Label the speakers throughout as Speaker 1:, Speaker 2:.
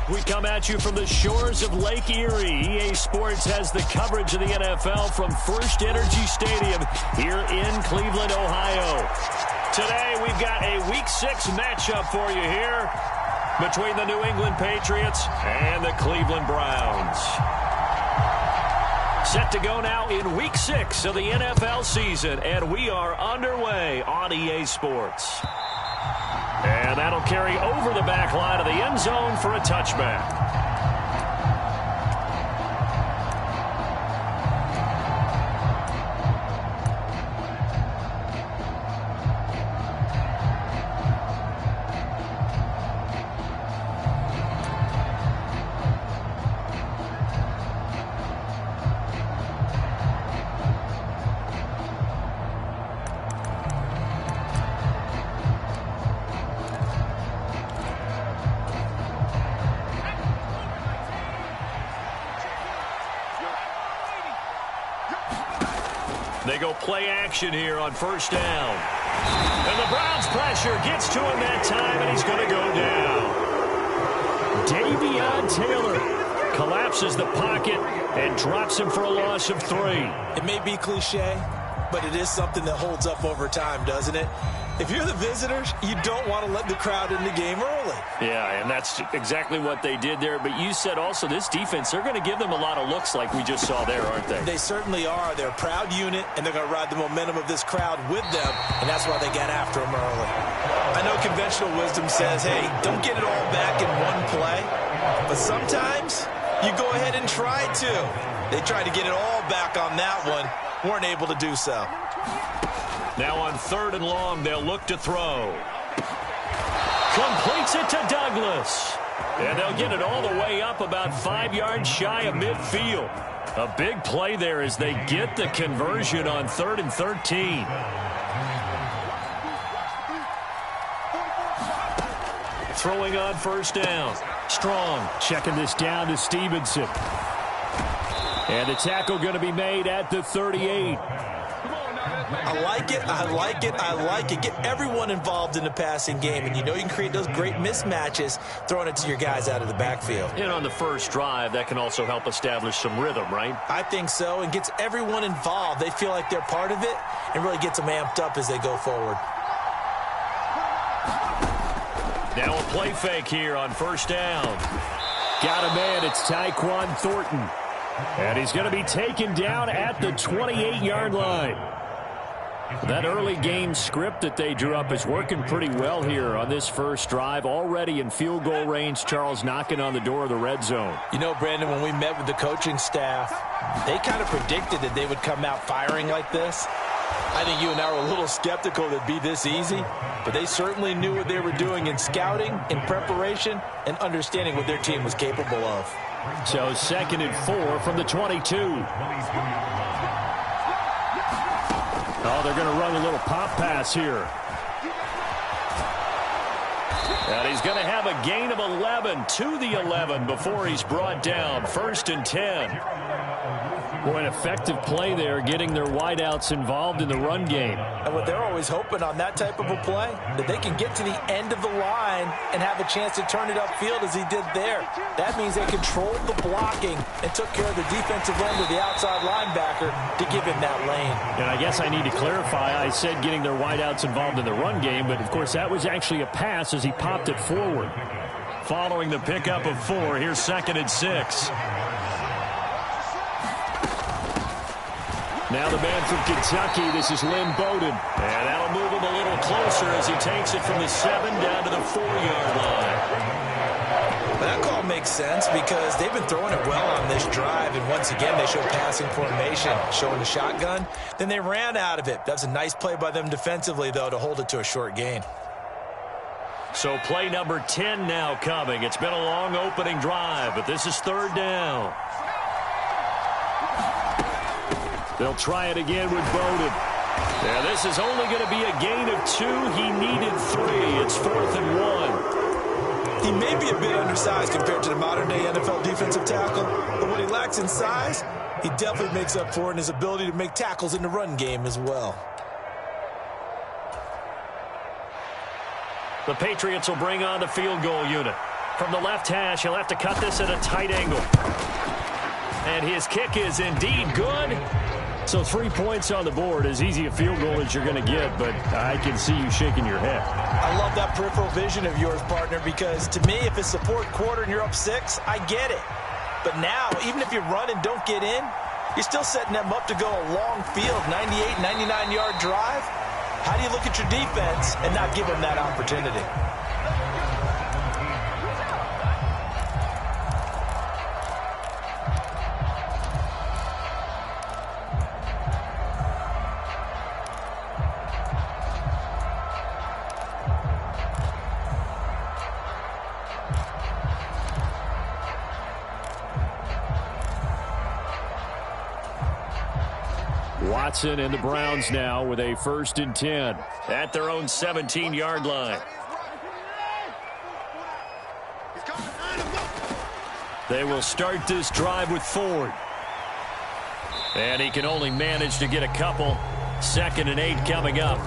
Speaker 1: We come at you from the shores of Lake Erie. EA Sports has the coverage of the NFL from First Energy Stadium here in Cleveland, Ohio. Today, we've got a Week 6 matchup for you here between the New England Patriots and the Cleveland Browns. Set to go now in Week 6 of the NFL season, and we are underway on EA Sports. And that'll carry over the back line of the end zone for a touchback. They go play action here on first down. And the Browns pressure gets to him that time, and he's going to go down. Davion Taylor collapses the pocket and drops him for a loss of 3.
Speaker 2: It may be cliche, but it is something that holds up over time, doesn't it? If you're the visitors, you don't want to let the crowd in the game early.
Speaker 1: Yeah, and that's exactly what they did there. But you said also this defense, they're going to give them a lot of looks like we just saw there, aren't they?
Speaker 2: They certainly are. They're a proud unit, and they're going to ride the momentum of this crowd with them, and that's why they got after them early. I know conventional wisdom says, hey, don't get it all back in one play. But sometimes you go ahead and try to. They tried to get it all back on that one. Weren't able to do so.
Speaker 1: Now on 3rd and long, they'll look to throw. Completes it to Douglas. And they'll get it all the way up about 5 yards shy of midfield. A big play there as they get the conversion on 3rd and 13. Throwing on first down. Strong checking this down to Stevenson. And the tackle going to be made at the 38.
Speaker 2: I like it, I like it, I like it. Get everyone involved in the passing game, and you know you can create those great mismatches throwing it to your guys out of the backfield.
Speaker 1: And on the first drive, that can also help establish some rhythm, right?
Speaker 2: I think so, and gets everyone involved. They feel like they're part of it and really gets them amped up as they go forward.
Speaker 1: Now a play fake here on first down. Got a man, it's Tyquan Thornton. And he's going to be taken down at the 28-yard line. That early game script that they drew up is working pretty well here on this first drive. Already in field goal range, Charles knocking on the door of the red zone.
Speaker 2: You know, Brandon, when we met with the coaching staff, they kind of predicted that they would come out firing like this. I think you and I were a little skeptical that it'd be this easy, but they certainly knew what they were doing in scouting, in preparation, and understanding what their team was capable of.
Speaker 1: So 2nd and 4 from the 22. Oh, they're going to run a little pop pass here. And he's going to have a gain of 11 to the 11 before he's brought down. 1st and 10. Boy, an effective play there, getting their wideouts involved in the run game.
Speaker 2: And what they're always hoping on that type of a play, that they can get to the end of the line and have a chance to turn it upfield as he did there. That means they controlled the blocking and took care of the defensive end of the outside linebacker to give him that lane.
Speaker 1: And I guess I need to clarify, I said getting their wideouts involved in the run game, but of course that was actually a pass as he popped it forward. Following the pickup of 4, here's 2nd and 6. Now the man from Kentucky, this is Lynn Bowden. And that'll move him a little closer as he takes it from the 7 down to the 4-yard line.
Speaker 2: That call makes sense because they've been throwing it well on this drive, and once again they show passing formation, showing the shotgun. Then they ran out of it. That's a nice play by them defensively, though, to hold it to a short gain.
Speaker 1: So play number 10 now coming. It's been a long opening drive, but this is 3rd down. They'll try it again with Bowden. Yeah, this is only going to be a gain of 2. He needed 3. It's 4th and 1.
Speaker 2: He may be a bit undersized compared to the modern-day NFL defensive tackle, but what he lacks in size, he definitely makes up for it in his ability to make tackles in the run game as well.
Speaker 1: The Patriots will bring on the field goal unit. from the left hash. He'll have to cut this at a tight angle. And his kick is indeed good. So 3 points on the board, as easy a field goal as you're going to get, but I can see you shaking your head.
Speaker 2: I love that peripheral vision of yours, partner, because to me, if it's the fourth quarter and you're up 6, I get it. But now, even if you run and don't get in, you're still setting them up to go a long field, 98, 99-yard drive. How do you look at your defense and not give them that opportunity?
Speaker 1: Watson and the Browns now with a 1st and 10 at their own 17-yard line. They will start this drive with Ford. And he can only manage to get a couple. 2nd and 8 coming up.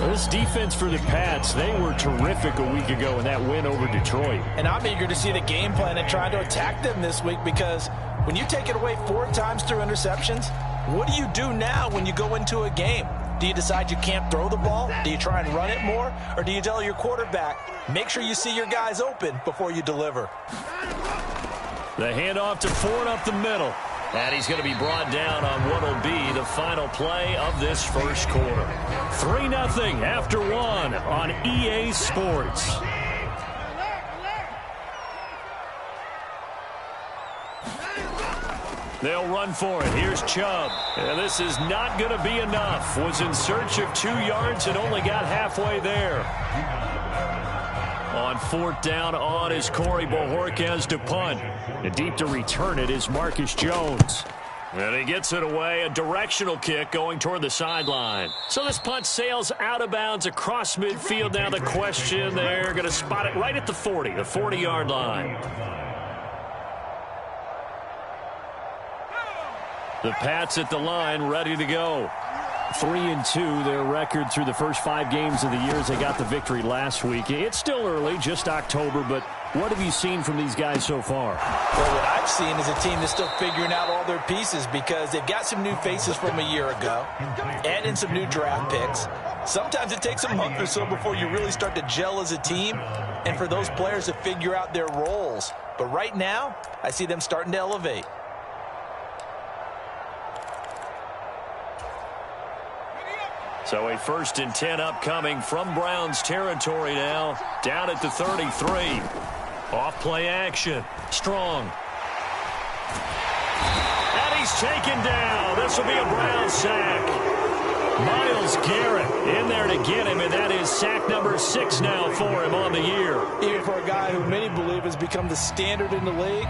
Speaker 1: This defense for the Pats, they were terrific a week ago in that win over Detroit.
Speaker 2: And I'm eager to see the game plan and try to attack them this week, because when you take it away 4 times through interceptions, what do you do now when you go into a game? Do you decide you can't throw the ball? Do you try and run it more? Or do you tell your quarterback, make sure you see your guys open before you deliver?
Speaker 1: The handoff to Ford up the middle. And he's going to be brought down on what will be the final play of this first quarter. 3-0 after 1 on EA Sports. They'll run for it. Here's Chubb. And this is not going to be enough. Was in search of 2 yards and only got halfway there. On 4th down on is Corey Bojorquez to punt. And deep to return it is Marcus Jones. And he gets it away. A directional kick going toward the sideline. So this punt sails out of bounds across midfield. Now the question, they're going to spot it right at the 40, the 40-yard line. The Pats at the line, ready to go. 3-2, their record through the first 5 games of the year as they got the victory last week. It's still early, just October, but what have you seen from these guys so far?
Speaker 2: Well, what I've seen is a team that's still figuring out all their pieces, because they've got some new faces from a year ago, and in some new draft picks. Sometimes it takes a month or so before you really start to gel as a team, and for those players to figure out their roles. But right now, I see them starting to elevate.
Speaker 1: So a 1st and 10 upcoming from Browns territory now. Down at the 33. Off play action. Strong. And he's taken down. This will be a Brown sack. Myles Garrett in there to get him, and that is sack number 6 now for him on the year.
Speaker 2: Even for a guy who many believe has become the standard in the league,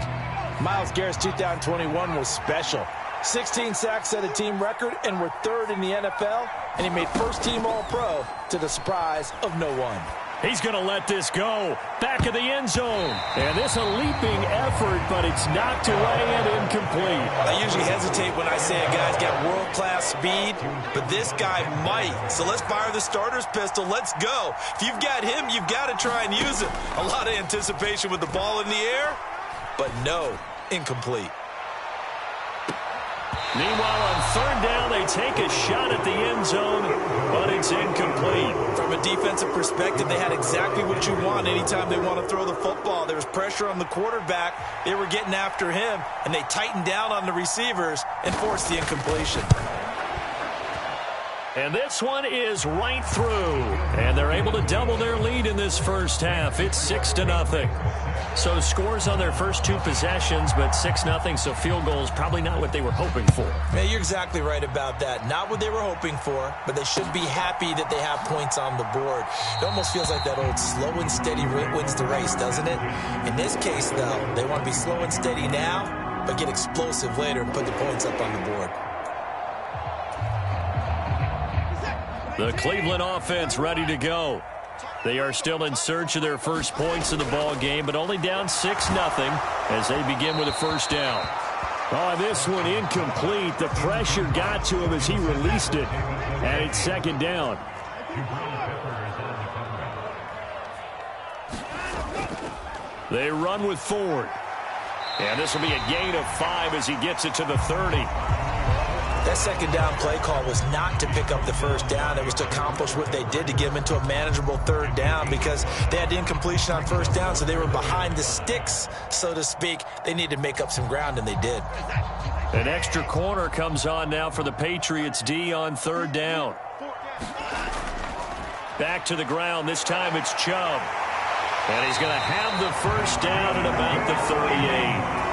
Speaker 2: Myles Garrett's 2021 was special. 16 sacks set a team record, and we're 3rd in the NFL, and he made first-team All-Pro to the surprise of no one.
Speaker 1: He's going to let this go. Back of the end zone. And this a leaping effort, but it's knocked away and incomplete.
Speaker 2: I usually hesitate when I say a guy's got world-class speed, but this guy might. So let's fire the starter's pistol. Let's go. If you've got him, you've got to try and use him. A lot of anticipation with the ball in the air, but no, incomplete.
Speaker 1: Meanwhile, on 3rd down, they take a shot at the end zone, but it's incomplete.
Speaker 2: From a defensive perspective, they had exactly what you want anytime they want to throw the football. There was pressure on the quarterback. They were getting after him, and they tightened down on the receivers and forced the incompletion.
Speaker 1: And this one is right through. And they're able to double their lead in this first half. It's 6-0. So scores on their first 2 possessions, but 6-0, so field goals probably not what they were hoping for.
Speaker 2: Yeah, you're exactly right about that. Not what they were hoping for, but they should be happy that they have points on the board. It almost feels like that old slow and steady wins the race, doesn't it? In this case, though, they want to be slow and steady now, but get explosive later and put the points up on the board.
Speaker 1: The Cleveland offense ready to go. They are still in search of their first points in the ball game, but only down 6-0 as they begin with a 1st down. Oh, this one incomplete. The pressure got to him as he released it, and it's 2nd down. They run with Ford. And this will be a gain of 5 as he gets it to the 30.
Speaker 2: That second down play call was not to pick up the first down. It was to accomplish what they did, to get them into a manageable third down, because they had incompletion on first down, so they were behind the sticks, so to speak. They needed to make up some ground, and they did.
Speaker 1: An extra corner comes on now for the Patriots D on third down. Back to the ground. This time it's Chubb. And he's going to have the first down at about the 38.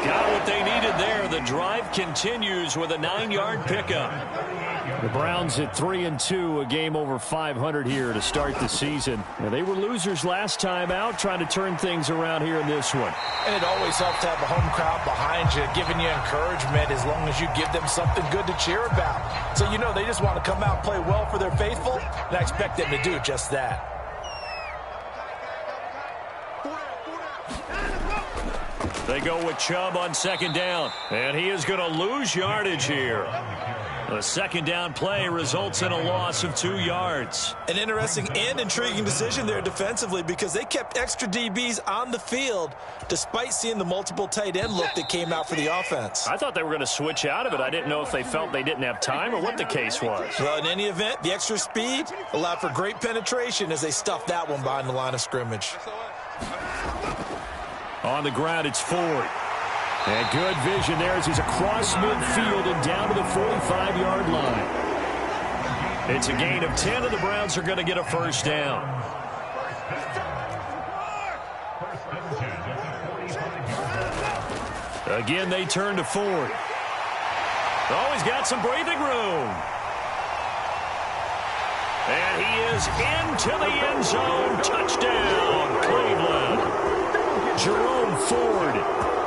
Speaker 1: Got what they needed there. The drive continues with a 9-yard pickup. The Browns at 3-2, a game over 500 here to start the season. Now, they were losers last time out, trying to turn things around here in this one.
Speaker 2: And it always helps to have a home crowd behind you, giving you encouragement as long as you give them something good to cheer about. So, you know, they just want to come out and play well for their faithful, and I expect them to do just that.
Speaker 1: They go with Chubb on second down, and he is going to lose yardage here. The second down play results in a loss of 2 yards.
Speaker 2: An interesting and intriguing decision there defensively, because they kept extra DBs on the field despite seeing the multiple tight end look that came out for the offense.
Speaker 1: I thought they were going to switch out of it. I didn't know if they felt they didn't have time or what the case was.
Speaker 2: Well, in any event, the extra speed allowed for great penetration as they stuffed that one behind the line of scrimmage.
Speaker 1: On the ground, it's Ford. And good vision there as he's across midfield and down to the 45-yard line. It's a gain of 10, and the Browns are going to get a first down. Again, they turn to Ford. Oh, he's got some breathing room. And he is into the end zone. Touchdown, Cleveland. Jerome Ford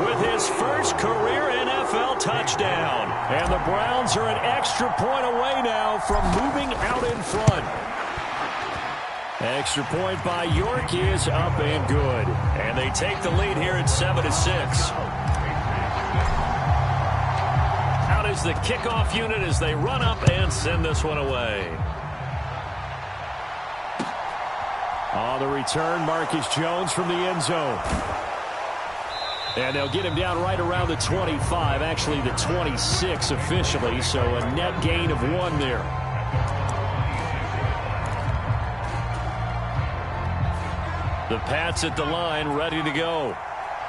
Speaker 1: with his first career NFL touchdown. And the Browns are an extra point away now from moving out in front. Extra point by York is up and good. And they take the lead here at 7-6. Out is the kickoff unit as they run up and send this one away. On the return, Marcus Jones from the end zone. And they'll get him down right around the 25, actually the 26 officially, so a net gain of 1 there. The Pats at the line, ready to go.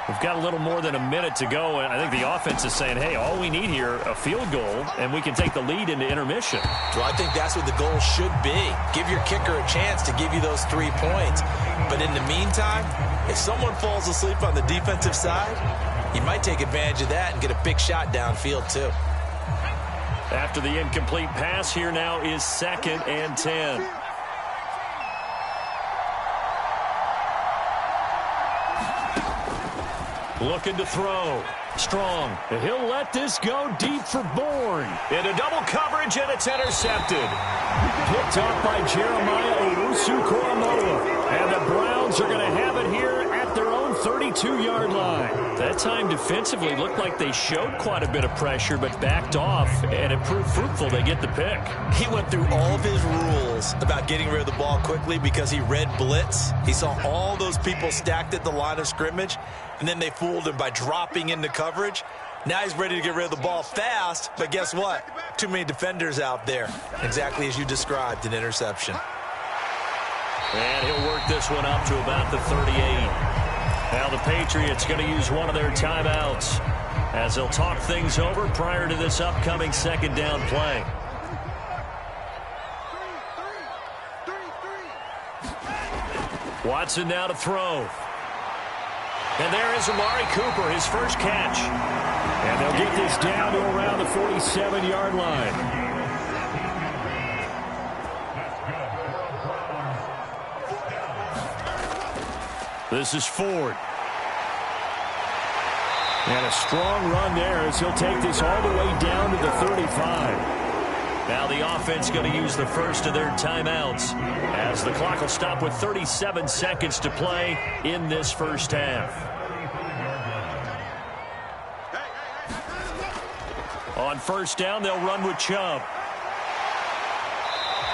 Speaker 1: We've got a little more than a minute to go, and I think the offense is saying, hey, all we need here, a field goal, and we can take the lead into intermission.
Speaker 2: Well, I think that's what the goal should be. Give your kicker a chance to give you those 3 points. But in the meantime, if someone falls asleep on the defensive side, you might take advantage of that and get a big shot downfield too.
Speaker 1: After the incomplete pass, here now is 2nd and 10. Looking to throw. Strong. He'll let this go deep for Bourne. Into double coverage, and it's intercepted. Picked up by Jeremiah Owusu-Koramoah. And the Browns are going to have it here at their own 32-yard line. That time defensively looked like they showed quite a bit of pressure but backed off, and it proved fruitful. They get the pick.
Speaker 2: He went through all of his rules about getting rid of the ball quickly because he read blitz. He saw all those people stacked at the line of scrimmage, and then they fooled him by dropping into coverage. Now he's ready to get rid of the ball fast, but guess what? Too many defenders out there. Exactly as you described, an interception.
Speaker 1: And he'll work this one up to about the 38. Now the Patriots going to use one of their timeouts as they'll talk things over prior to this upcoming second down play. Watson now to throw. And there is Amari Cooper, his first catch. And they'll get this down to around the 47-yard line. This is Ford. And a strong run there as he'll take this all the way down to the 35. Now the offense going to use the first of their timeouts as the clock will stop with 37 seconds to play in this first half. On first down, they'll run with Chubb.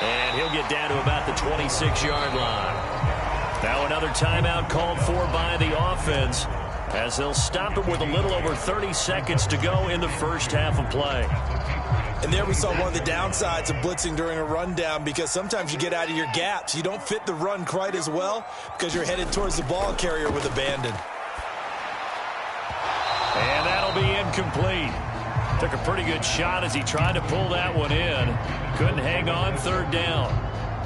Speaker 1: And he'll get down to about the 26-yard line. Now another timeout called for by the offense as they'll stop it with a little over 30 seconds to go in the first half of play.
Speaker 2: And there we saw one of the downsides of blitzing during a rundown, because sometimes you get out of your gaps. You don't fit the run quite as well because you're headed towards the ball carrier with abandon.
Speaker 1: And that'll be incomplete. Took a pretty good shot as he tried to pull that one in. Couldn't hang on, third down.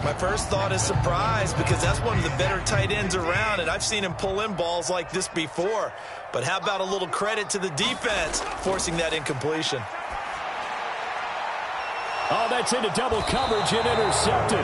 Speaker 2: My first thought is surprise, because that's one of the better tight ends around, and I've seen him pull in balls like this before. But how about a little credit to the defense forcing that incompletion?
Speaker 1: Oh, that's into double coverage and intercepted.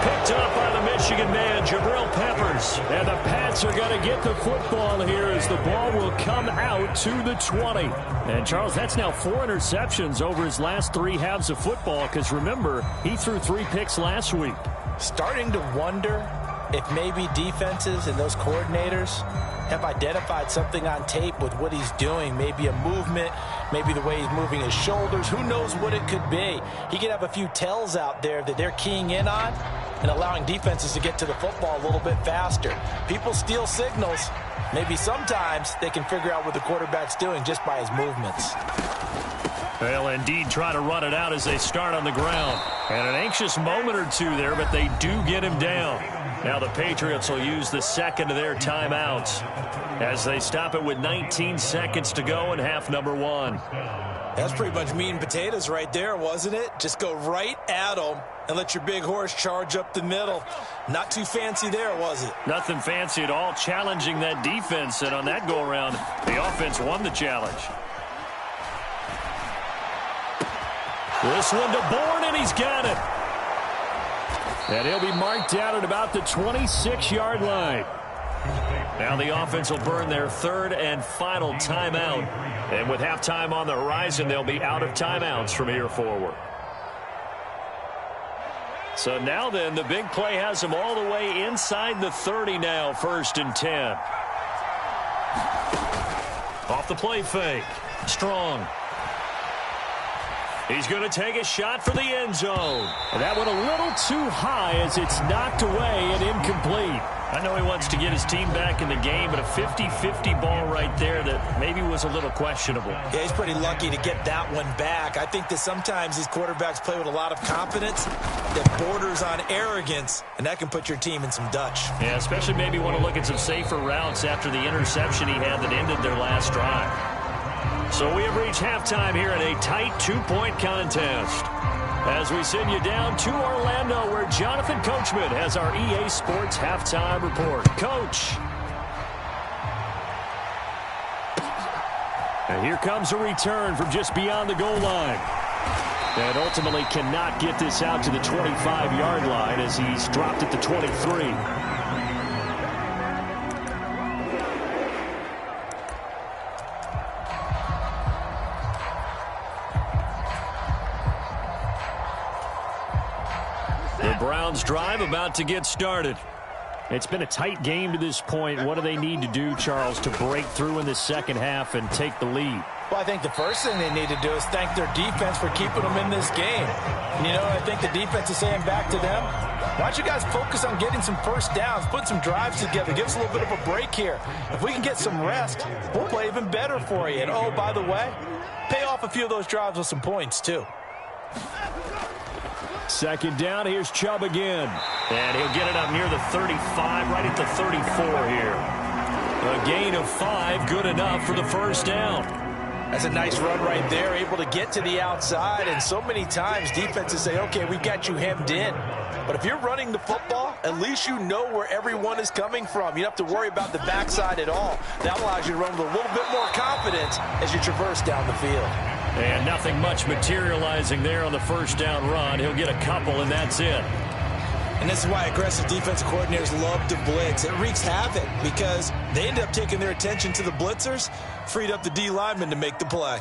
Speaker 1: Picked up by the Michigan man, Jabril Peppers. And the Pats are going to get the football here as the ball will come out to the 20. And, Charles, that's now 4 interceptions over his last 3 halves of football, because, remember, he threw 3 picks last week.
Speaker 2: Starting to wonder if maybe defenses and those coordinators have identified something on tape with what he's doing. Maybe a movement, maybe the way he's moving his shoulders. Who knows what it could be? He could have a few tells out there that they're keying in on and allowing defenses to get to the football a little bit faster. People steal signals. Maybe sometimes they can figure out what the quarterback's doing just by his movements.
Speaker 1: They'll indeed try to run it out as they start on the ground. And an anxious moment or two there, but they do get him down. Now the Patriots will use the second of their timeouts as they stop it with 19 seconds to go in half number 1.
Speaker 2: That's pretty much meat and potatoes right there, wasn't it? Just go right at them and let your big horse charge up the middle. Not too fancy there, was it?
Speaker 1: Nothing fancy at all, challenging that defense. And on that go-around, the offense won the challenge. This one to Bourne, and he's got it. And he'll be marked down at about the 26-yard line. Now the offense will burn their third and final timeout. And with halftime on the horizon, they'll be out of timeouts from here forward. So now then, the big play has them all the way inside the 30 now, 1st and 10. Off the play fake. Strong. He's going to take a shot for the end zone. And that one a little too high as it's knocked away and incomplete. I know he wants to get his team back in the game, but a 50-50 ball right there that maybe was a little questionable.
Speaker 2: Yeah, he's pretty lucky to get that one back. I think that sometimes these quarterbacks play with a lot of confidence that borders on arrogance, and that can put your team in some Dutch.
Speaker 1: Yeah, especially maybe want to look at some safer routes after the interception he had that ended their last drive. So we have reached halftime here in a tight 2-point contest. As we send you down to Orlando, where Jonathan Coachman has our EA Sports halftime report. Coach. And here comes a return from just beyond the goal line. And ultimately cannot get this out to the 25-yard line as he's dropped at the 23. Browns drive about to get started. It's been a tight game to this point. What do they need to do, Charles, to break through in the second half and take the lead?
Speaker 2: Well, I think the first thing they need to do is thank their defense for keeping them in this game. And, you know, I think the defense is saying back to them, why don't you guys focus on getting some first downs, put some drives together, give us a little bit of a break here. If we can get some rest, we'll play even better for you. And, oh, by the way, pay off a few of those drives with some points, too.
Speaker 1: Second down, here's Chubb again. And he'll get it up near the 35, right at the 34 here. A gain of 5, good enough for the first down. That's a nice run right there, able to get to the outside. And so many times defenses say, okay, we've got you hemmed in. But if you're running the football, at least you know where everyone is coming from. You don't have to worry about the backside at all. That allows you to run with a little bit more confidence as you traverse down the field. And nothing much materializing there on the first down run. He'll get a couple, and that's it. And this is why aggressive defensive coordinators love to blitz. It wreaks havoc because they end up taking their attention to the blitzers, freed up the D lineman to make the play.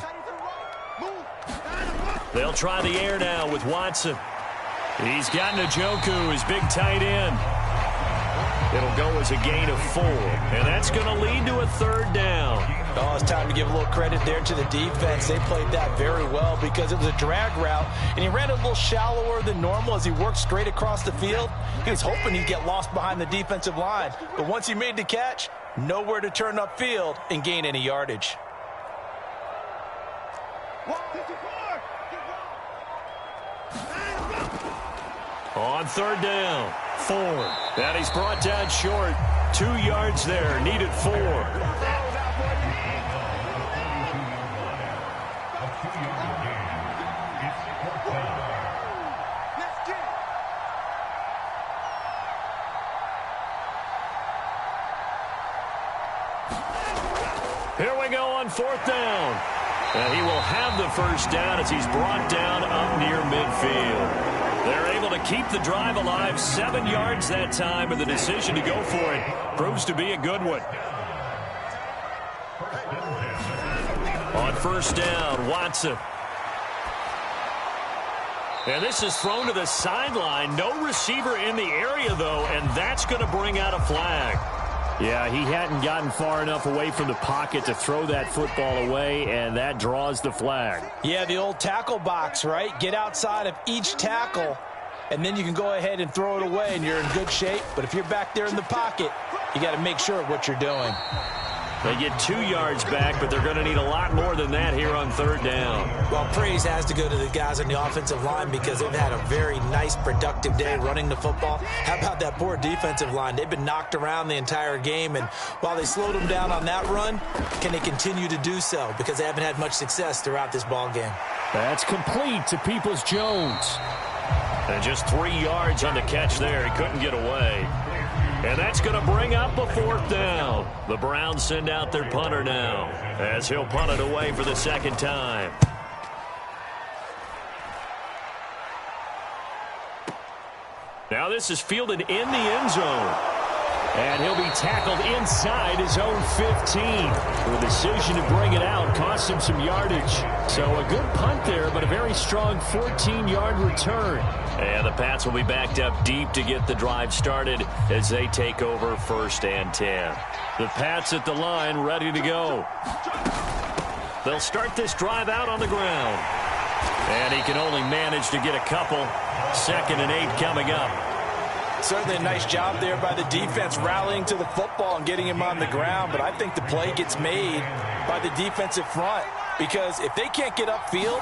Speaker 1: They'll try the air now with Watson. He's got Njoku, his big tight end. It'll go as a gain of 4, and that's going to lead to a third down.
Speaker 2: Oh, it's time to give a little credit there to the defense. They played that very well because it was a drag route, and he ran a little shallower than normal as he worked straight across the field. He was hoping he'd get lost behind the defensive line, but once he made the catch, nowhere to turn upfield and gain any yardage.
Speaker 1: On third down, Ford. And he's brought down short. 2 yards there, needed 4. Here we go on fourth down. And he will have the first down as he's brought down up near midfield. They're able to keep the drive alive, 7 yards that time, and the decision to go for it proves to be a good one. On first down, Watson. And this is thrown to the sideline. No receiver in the area, though, and that's going to bring out a flag. Yeah, he hadn't gotten far enough away from the pocket to throw that football away, and that draws the flag.
Speaker 2: Yeah, the old tackle box, right? Get outside of each tackle, and then you can go ahead and throw it away, and you're in good shape. But if you're back there in the pocket, you got to make sure of what you're doing.
Speaker 1: They get 2 yards back, but they're going to need a lot more than that here on third down.
Speaker 2: Well, praise has to go to the guys on the offensive line because they've had a very nice, productive day running the football. How about that poor defensive line? They've been knocked around the entire game, and while they slowed them down on that run, can they continue to do so? Because they haven't had much success throughout this ball game.
Speaker 1: That's complete to Peoples-Jones. And just 3 yards on the catch there. He couldn't get away. And that's going to bring up a fourth down. The Browns send out their punter now as he'll punt it away for the second time. Now this is fielded in the end zone. And he'll be tackled inside his own 15. The decision to bring it out cost him some yardage. So a good punt there, but a very strong 14-yard return. And the Pats will be backed up deep to get the drive started as they take over first and 10. The Pats at the line ready to go. They'll start this drive out on the ground. And he can only manage to get a couple. 2nd and 8 coming up.
Speaker 2: Certainly a nice job there by the defense rallying to the football and getting him on the ground, but I think the play gets made by the defensive front because if they can't get upfield,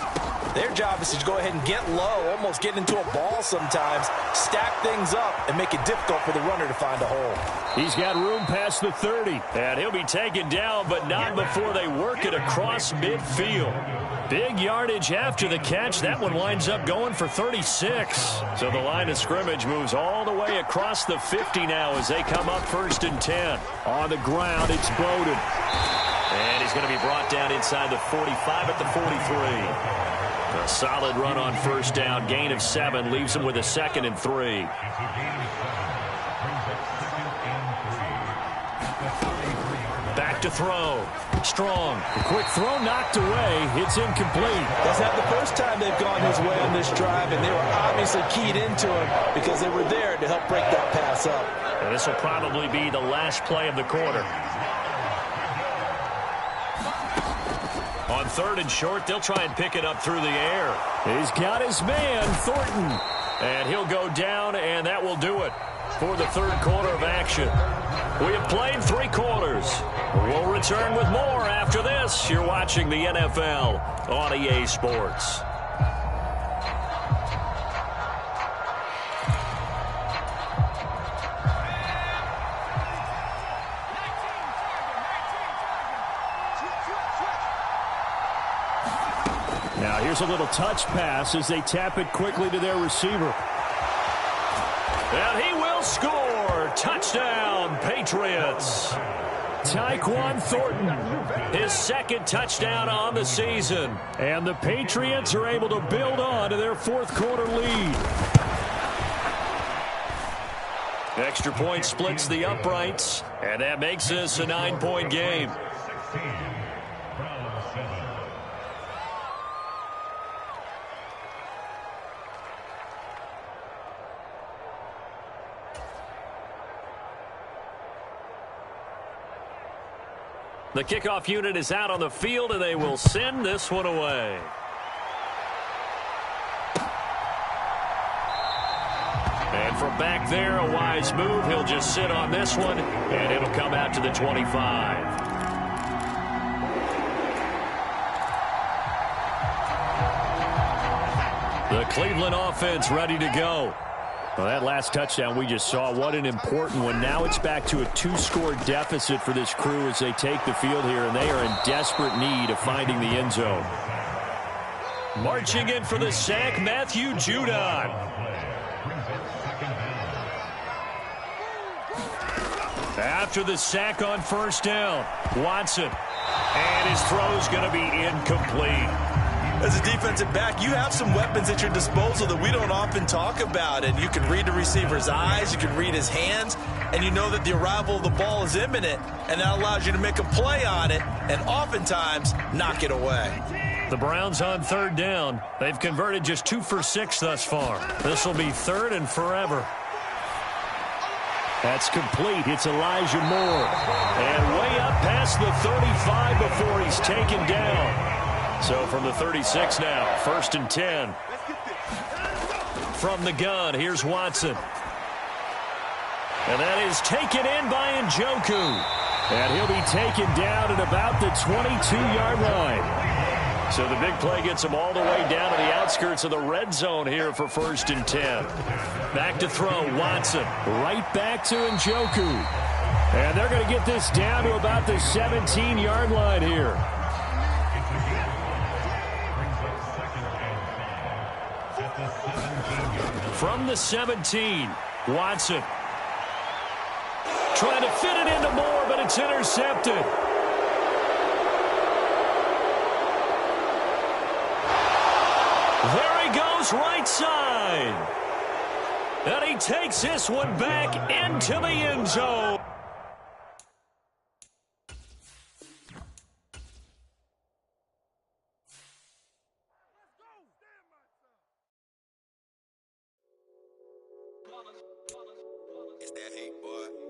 Speaker 2: their job is to go ahead and get low, almost get into a ball sometimes, stack things up, and make it difficult for the runner to find a hole. He's got room past the 30, and he'll be taken down, but not before they work it across midfield. Big yardage after the catch. That one winds up going for 36. So the line of scrimmage moves all the way across the 50 now as they come up 1st and 10. On the ground, it's Bowden. And he's going to be brought down inside the 45 at the 43. A solid run on first down. Gain of 7 leaves him with a 2nd and 3. Back to throw. Strong. A quick throw knocked away. It's incomplete. That's not the first time they've gone his way on this drive, and they were obviously keyed into him because they were there to help break that pass up. And this will probably be the last play of the quarter. On 3rd and short, they'll try and pick it up through the air. He's got his man, Thornton. And he'll go down, and that will do it for the 3rd quarter of action. We have played 3 quarters. We'll return with more after this. You're watching the NFL on EA Sports. Now here's a little touch pass as they tap it quickly to their receiver. And he will score. Touchdown, Patriots. Tyquan Thornton, his 2nd touchdown on the season. And the Patriots are able to build on to their 4th quarter lead. Extra point splits the uprights, and that makes this a 9-point game.
Speaker 1: The kickoff unit is out on the field, and they will send this one away. And from back there, a wise move. He'll just sit on this one, and it'll come out to the 25. The Cleveland offense ready to go. Well, that last touchdown we just saw, what an important one. Now it's back to a 2-score deficit for this crew as they take the field here, and they are in desperate need of finding the end zone. Marching in for the sack, Matthew Judon. After the sack on first down, Watson. And his throw's going to be incomplete.
Speaker 2: As a defensive back, you have some weapons at your disposal that we don't often talk about. And you can read the receiver's eyes, you can read his hands, and you know that the arrival of the ball is imminent, and that allows you to make a play on it and oftentimes knock it away.
Speaker 1: The Browns on third down. They've converted just 2 for 6 thus far. This will be third and forever. That's complete. It's Elijah Moore. And way up past the 35 before he's taken down. So from the 36 now, 1st and 10. From the gun, here's Watson. And that is taken in by Njoku. And he'll be taken down at about the 22-yard line. So the big play gets him all the way down to the outskirts of the red zone here for 1st and 10. Back to throw, Watson. Right back to Njoku. And they're going to get this down to about the 17-yard line here. From the 17, Watson. Trying to fit it into Moore, but it's intercepted. There he goes, right side. And he takes this one back into the end zone.